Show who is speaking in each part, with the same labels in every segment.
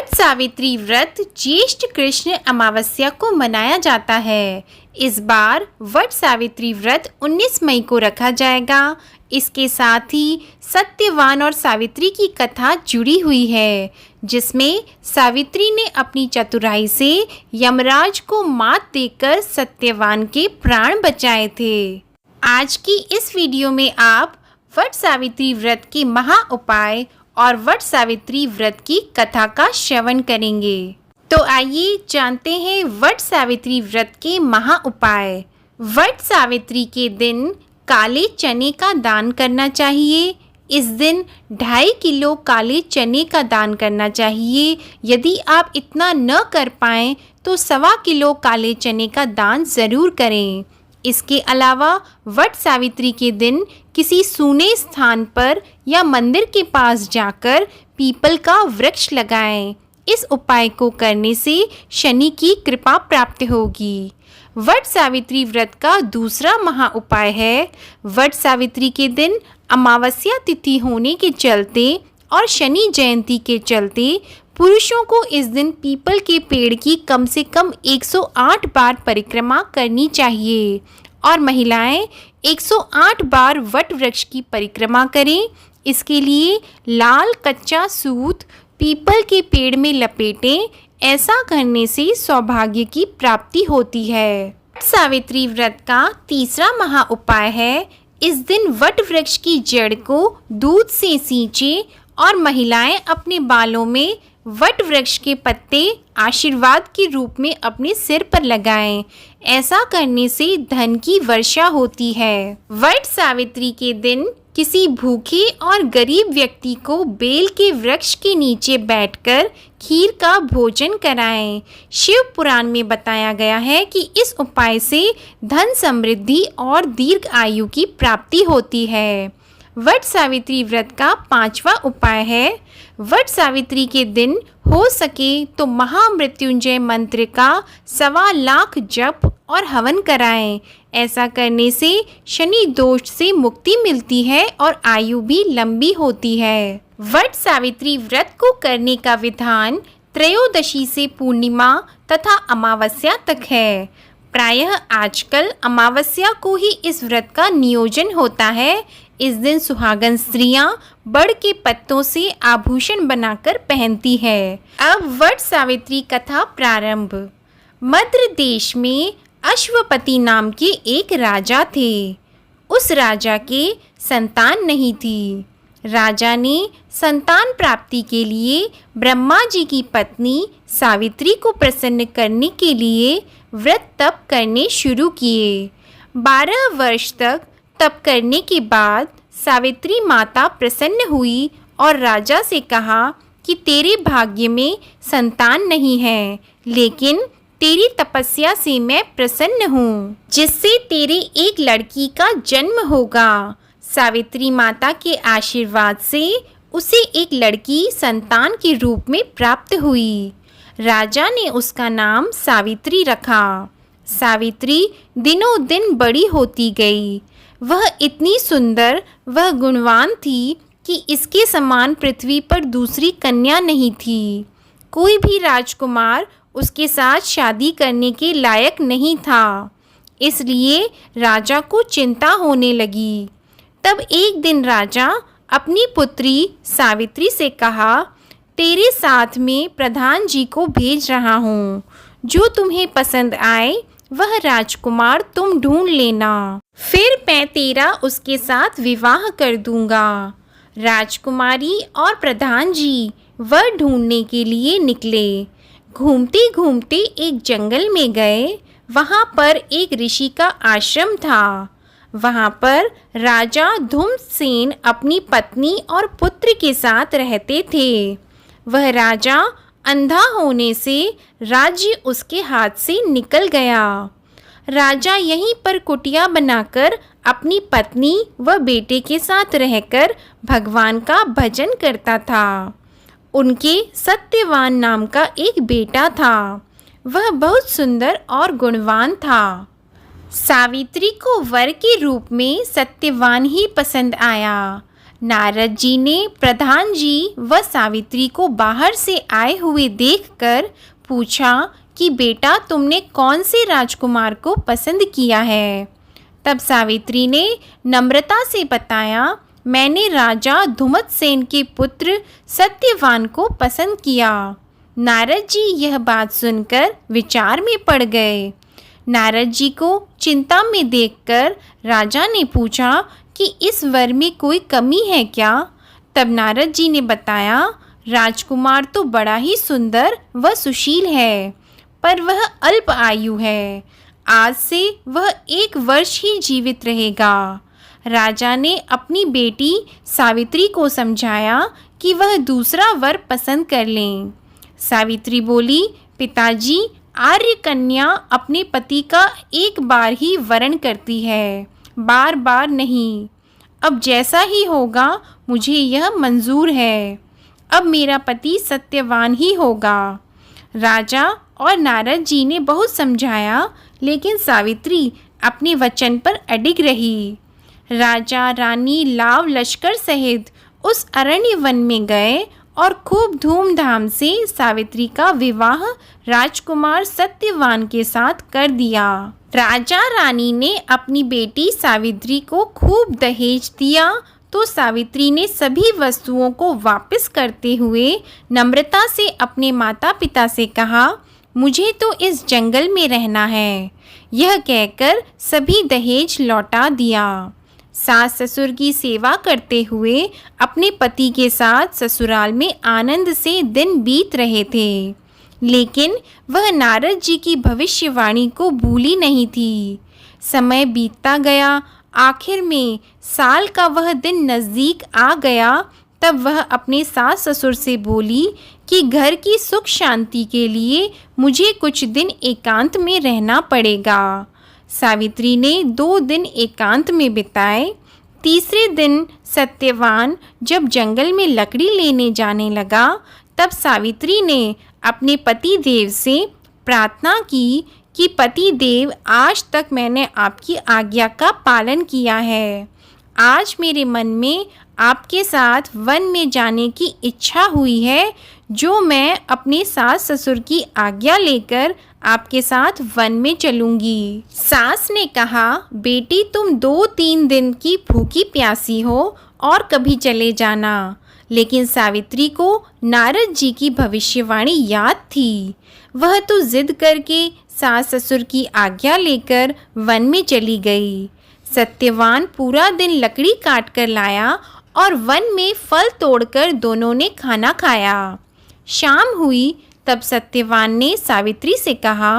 Speaker 1: वट सावित्री व्रत ज्येष्ठ कृष्ण अमावस्या को मनाया जाता है। इस बार वट सावित्री व्रत 19 मई को रखा जाएगा। इसके साथ ही सत्यवान और सावित्री की कथा जुड़ी हुई है, जिसमें सावित्री ने अपनी चतुराई से यमराज को मात देकर सत्यवान के प्राण बचाए थे। आज की इस वीडियो में आप वट सावित्री व्रत के महा उपाय और वट सावित्री व्रत की कथा का श्रवण करेंगे। तो आइए जानते हैं वट सावित्री व्रत के महा उपाय। वट सावित्री के दिन काले चने का दान करना चाहिए। इस दिन 2.5 किलो काले चने का दान करना चाहिए। यदि आप इतना न कर पाएँ तो 1.25 किलो काले चने का दान ज़रूर करें। इसके अलावा वट सावित्री के दिन किसी सूने स्थान पर या मंदिर के पास जाकर पीपल का वृक्ष लगाएं। इस उपाय को करने से शनि की कृपा प्राप्त होगी। वट सावित्री व्रत का दूसरा महा उपाय है। वट सावित्री के दिन अमावस्या तिथि होने के चलते और शनि जयंती के चलते पुरुषों को इस दिन पीपल के पेड़ की कम से कम 108 बार परिक्रमा करनी चाहिए और महिलाएं 108 बार वट वृक्ष की परिक्रमा करें। इसके लिए लाल कच्चा सूत पीपल के पेड़ में लपेटें। ऐसा करने से सौभाग्य की प्राप्ति होती है। वट सावित्री व्रत का तीसरा महा उपाय है। इस दिन वट वृक्ष की जड़ को दूध से सींचें और महिलाएं अपने बालों में वट वृक्ष के पत्ते आशीर्वाद के रूप में अपने सिर पर लगाएं। ऐसा करने से धन की वर्षा होती है। वट सावित्री के दिन किसी भूखे और गरीब व्यक्ति को बेल के वृक्ष के नीचे बैठकर खीर का भोजन कराएं। शिव पुराण में बताया गया है कि इस उपाय से धन समृद्धि और दीर्घ आयु की प्राप्ति होती है। वट सावित्री व्रत का 5वां उपाय है। वट सावित्री के दिन हो सके तो महामृत्युंजय मंत्र का 1.25 लाख जप और हवन कराएं। ऐसा करने से शनि दोष से मुक्ति मिलती है और आयु भी लंबी होती है। वट सावित्री व्रत को करने का विधान त्रयोदशी से पूर्णिमा तथा अमावस्या तक है। प्रायः आजकल अमावस्या को ही इस व्रत का नियोजन होता है। इस दिन सुहागन स्त्रियां बड़ के पत्तों से आभूषण बनाकर पहनती है। अब वट सावित्री कथा प्रारंभ। मद्र देश में अश्वपति नाम के एक राजा थे। उस राजा के संतान नहीं थी। राजा ने संतान प्राप्ति के लिए ब्रह्मा जी की पत्नी सावित्री को प्रसन्न करने के लिए व्रत तप करने शुरू किए। 12 वर्ष तक तप करने के बाद सावित्री माता प्रसन्न हुई और राजा से कहा कि तेरे भाग्य में संतान नहीं है, लेकिन तेरी तपस्या से मैं प्रसन्न हूँ, जिससे तेरे एक लड़की का जन्म होगा। सावित्री माता के आशीर्वाद से उसे एक लड़की संतान के रूप में प्राप्त हुई। राजा ने उसका नाम सावित्री रखा। सावित्री दिनों दिन बड़ी होती गई। वह इतनी सुंदर व गुणवान थी कि इसके समान पृथ्वी पर दूसरी कन्या नहीं थी। कोई भी राजकुमार उसके साथ शादी करने के लायक नहीं था। इसलिए राजा को चिंता होने लगी। तब एक दिन राजा अपनी पुत्री सावित्री से कहा, तेरे साथ में प्रधान जी को भेज रहा हूँ। जो तुम्हें पसंद आए वह राजकुमार तुम ढूंढ लेना, फिर मैं तेरा उसके साथ विवाह कर दूंगा। राजकुमारी और प्रधान जी वह ढूंढने के लिए निकले। घूमते घूमते एक जंगल में गए। वहाँ पर एक ऋषि का आश्रम था। वहाँ पर राजा धूम्रसेन अपनी पत्नी और पुत्र के साथ रहते थे। वह राजा अंधा होने से राज्य उसके हाथ से निकल गया। राजा यहीं पर कुटिया बनाकर अपनी पत्नी व बेटे के साथ रहकर भगवान का भजन करता था। उनके सत्यवान नाम का एक बेटा था। वह बहुत सुंदर और गुणवान था। सावित्री को वर के रूप में सत्यवान ही पसंद आया। नारद जी ने प्रधान जी व सावित्री को बाहर से आए हुए देखकर पूछा कि बेटा तुमने कौन से राजकुमार को पसंद किया है। तब सावित्री ने नम्रता से बताया, मैंने राजा धुमतसेन के पुत्र सत्यवान को पसंद किया। नारद जी यह बात सुनकर विचार में पड़ गए। नारद जी को चिंता में देखकर राजा ने पूछा कि इस वर में कोई कमी है क्या। तब नारद जी ने बताया, राजकुमार तो बड़ा ही सुंदर व सुशील है, पर वह अल्प आयु है। आज से वह 1 वर्ष ही जीवित रहेगा। राजा ने अपनी बेटी सावित्री को समझाया कि वह दूसरा वर पसंद कर लें। सावित्री बोली, पिताजी, आर्य कन्या अपने पति का एक बार ही वरण करती है, बार बार नहीं। अब जैसा ही होगा मुझे यह मंजूर है। अब मेरा पति सत्यवान ही होगा। राजा और नारद जी ने बहुत समझाया, लेकिन सावित्री अपने वचन पर अडिग रही। राजा रानी लाव लश्कर सहित उस अरण्य वन में गए और खूब धूमधाम से सावित्री का विवाह राजकुमार सत्यवान के साथ कर दिया। राजा रानी ने अपनी बेटी सावित्री को खूब दहेज दिया, तो सावित्री ने सभी वस्तुओं को वापस करते हुए नम्रता से अपने माता पिता से कहा, मुझे तो इस जंगल में रहना है। यह कहकर सभी दहेज लौटा दिया। सास ससुर की सेवा करते हुए अपने पति के साथ ससुराल में आनंद से दिन बीत रहे थे, लेकिन वह नारद जी की भविष्यवाणी को भूली नहीं थी। समय बीतता गया। आखिर में साल का वह दिन नज़दीक आ गया। तब वह अपने सास ससुर से बोली कि घर की सुख शांति के लिए मुझे कुछ दिन एकांत में रहना पड़ेगा। सावित्री ने 2 दिन एकांत में बिताए। तीसरे दिन सत्यवान जब जंगल में लकड़ी लेने जाने लगा, तब सावित्री ने अपने पति देव से प्रार्थना की कि पति देव, आज तक मैंने आपकी आज्ञा का पालन किया है। आज मेरे मन में आपके साथ वन में जाने की इच्छा हुई है, जो मैं अपने सास ससुर की आज्ञा लेकर आपके साथ वन में चलूंगी। सास ने कहा, बेटी तुम 2-3 दिन की भूखी प्यासी हो और कभी चले जाना। लेकिन सावित्री को नारद जी की भविष्यवाणी याद थी। वह तो जिद करके सास ससुर की आज्ञा लेकर वन में चली गई। सत्यवान पूरा दिन लकड़ी काट कर लाया और वन में फल तोड़कर दोनों ने खाना खाया। शाम हुई तब सत्यवान ने सावित्री से कहा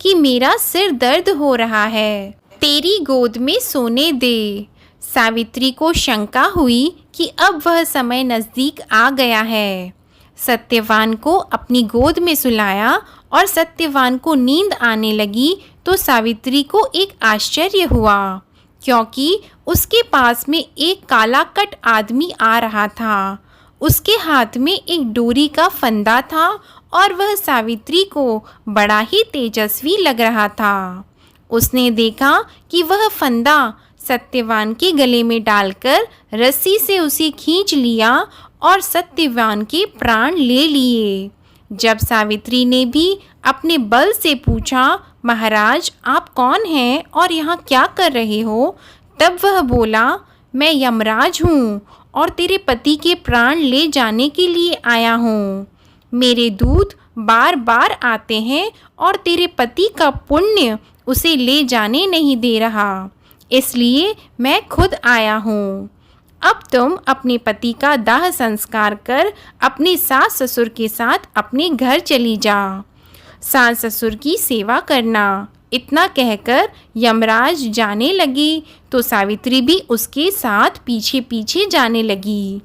Speaker 1: कि मेरा सिर दर्द हो रहा है, तेरी गोद में सोने दे। सावित्री को शंका हुई कि अब वह समय नज़दीक आ गया है। सत्यवान को अपनी गोद में सुलाया और सत्यवान को नींद आने लगी तो सावित्री को एक आश्चर्य हुआ, क्योंकि उसके पास में एक काला कट आदमी आ रहा था। उसके हाथ में एक डोरी का फंदा था और वह सावित्री को बड़ा ही तेजस्वी लग रहा था। उसने देखा कि वह फंदा सत्यवान के गले में डालकर रस्सी से उसे खींच लिया और सत्यवान के प्राण ले लिए। जब सावित्री ने भी अपने बल से पूछा, महाराज आप कौन हैं और यहाँ क्या कर रहे हो, तब वह बोला, मैं यमराज हूँ और तेरे पति के प्राण ले जाने के लिए आया हूँ। मेरे दूत बार बार आते हैं और तेरे पति का पुण्य उसे ले जाने नहीं दे रहा, इसलिए मैं खुद आया हूँ। अब तुम अपने पति का दाह संस्कार कर अपने सास ससुर के साथ अपने घर चली जा। सास ससुर की सेवा करना। इतना कहकर यमराज जाने लगे तो सावित्री भी उसके साथ पीछे पीछे जाने लगी।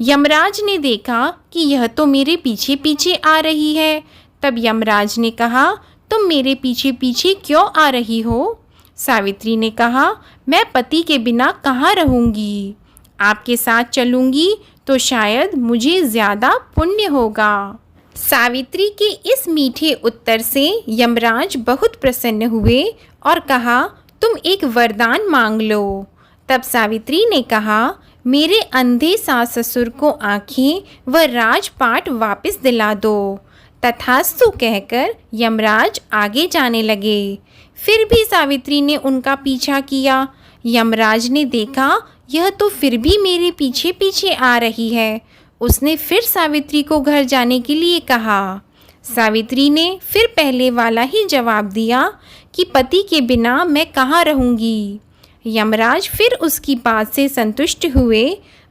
Speaker 1: यमराज ने देखा कि यह तो मेरे पीछे पीछे आ रही है। तब यमराज ने कहा, तुम मेरे पीछे पीछे क्यों आ रही हो? सावित्री ने कहा, मैं पति के बिना कहाँ रहूँगी। आपके साथ चलूँगी तो शायद मुझे ज़्यादा पुण्य होगा। सावित्री के इस मीठे उत्तर से यमराज बहुत प्रसन्न हुए और कहा, तुम एक वरदान मांग लो। तब सावित्री ने कहा, मेरे अंधे सास ससुर को आँखें व राजपाट वापस दिला दो। तथास्तु कहकर यमराज आगे जाने लगे। फिर भी सावित्री ने उनका पीछा किया। यमराज ने देखा यह तो फिर भी मेरे पीछे पीछे आ रही है। उसने फिर सावित्री को घर जाने के लिए कहा। सावित्री ने फिर पहले वाला ही जवाब दिया कि पति के बिना मैं कहाँ रहूँगी। यमराज फिर उसकी बात से संतुष्ट हुए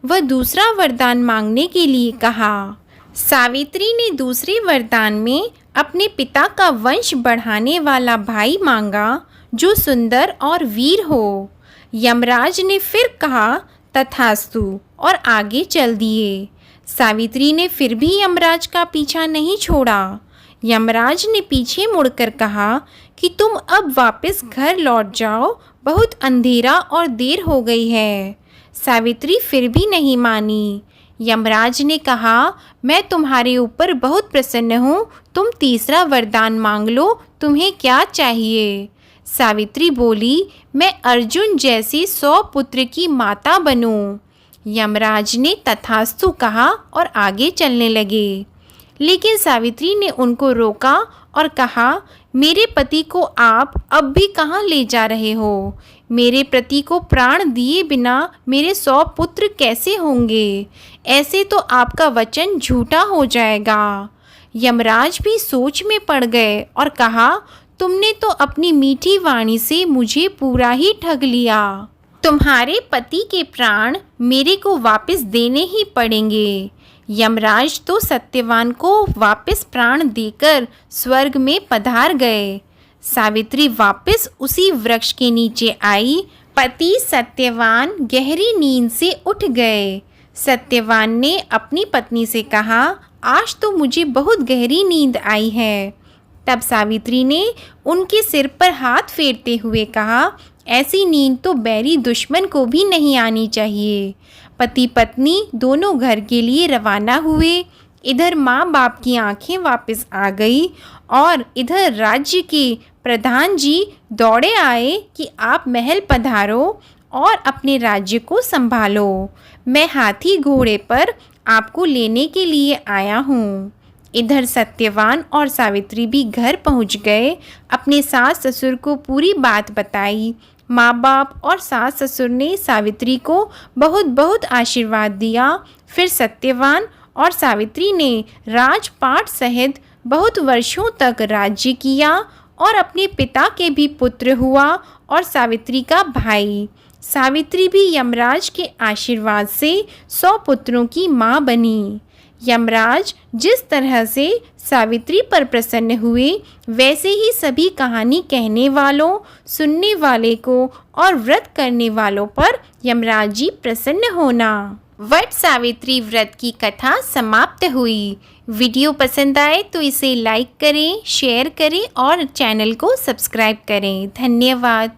Speaker 1: व दूसरा वरदान मांगने के लिए कहा। सावित्री ने दूसरे वरदान में अपने पिता का वंश बढ़ाने वाला भाई मांगा जो सुंदर और वीर हो। यमराज ने फिर कहा तथास्तु और आगे चल दिए। सावित्री ने फिर भी यमराज का पीछा नहीं छोड़ा। यमराज ने पीछे मुड़कर कहा कि तुम अब वापस घर लौट जाओ, बहुत अंधेरा और देर हो गई है। सावित्री फिर भी नहीं मानी। यमराज ने कहा मैं तुम्हारे ऊपर बहुत प्रसन्न हूँ, तुम तीसरा वरदान मांग लो, तुम्हें क्या चाहिए। सावित्री बोली मैं अर्जुन जैसे 100 पुत्र की माता बनूं। यमराज ने तथास्तु कहा और आगे चलने लगे। लेकिन सावित्री ने उनको रोका और कहा मेरे पति को आप अब भी कहाँ ले जा रहे हो। मेरे पति को प्राण दिए बिना मेरे 100 पुत्र कैसे होंगे। ऐसे तो आपका वचन झूठा हो जाएगा। यमराज भी सोच में पड़ गए और कहा तुमने तो अपनी मीठी वाणी से मुझे पूरा ही ठग लिया। तुम्हारे पति के प्राण मेरे को वापस देने ही पड़ेंगे। यमराज तो सत्यवान को वापस प्राण देकर स्वर्ग में पधार गए। सावित्री वापस उसी वृक्ष के नीचे आई। पति सत्यवान गहरी नींद से उठ गए। सत्यवान ने अपनी पत्नी से कहा आज तो मुझे बहुत गहरी नींद आई है। तब सावित्री ने उनके सिर पर हाथ फेरते हुए कहा ऐसी नींद तो बैरी दुश्मन को भी नहीं आनी चाहिए। पति पत्नी दोनों घर के लिए रवाना हुए। इधर माँ बाप की आंखें वापस आ गई और इधर राज्य के प्रधान जी दौड़े आए कि आप महल पधारो और अपने राज्य को संभालो। मैं हाथी घोड़े पर आपको लेने के लिए आया हूँ। इधर सत्यवान और सावित्री भी घर पहुँच गए। अपने सास ससुर को पूरी बात बताई। माँ बाप और सास ससुर ने सावित्री को बहुत बहुत आशीर्वाद दिया। फिर सत्यवान और सावित्री ने राजपाट सहित बहुत वर्षों तक राज्य किया और अपने पिता के भी पुत्र हुआ और सावित्री का भाई। सावित्री भी यमराज के आशीर्वाद से 100 पुत्रों की माँ बनी। यमराज जिस तरह से सावित्री पर प्रसन्न हुए वैसे ही सभी कहानी कहने वालों, सुनने वाले को और व्रत करने वालों पर यमराज जी प्रसन्न होना। वट सावित्री व्रत की कथा समाप्त हुई। वीडियो पसंद आए तो इसे लाइक करें, शेयर करें और चैनल को सब्सक्राइब करें। धन्यवाद।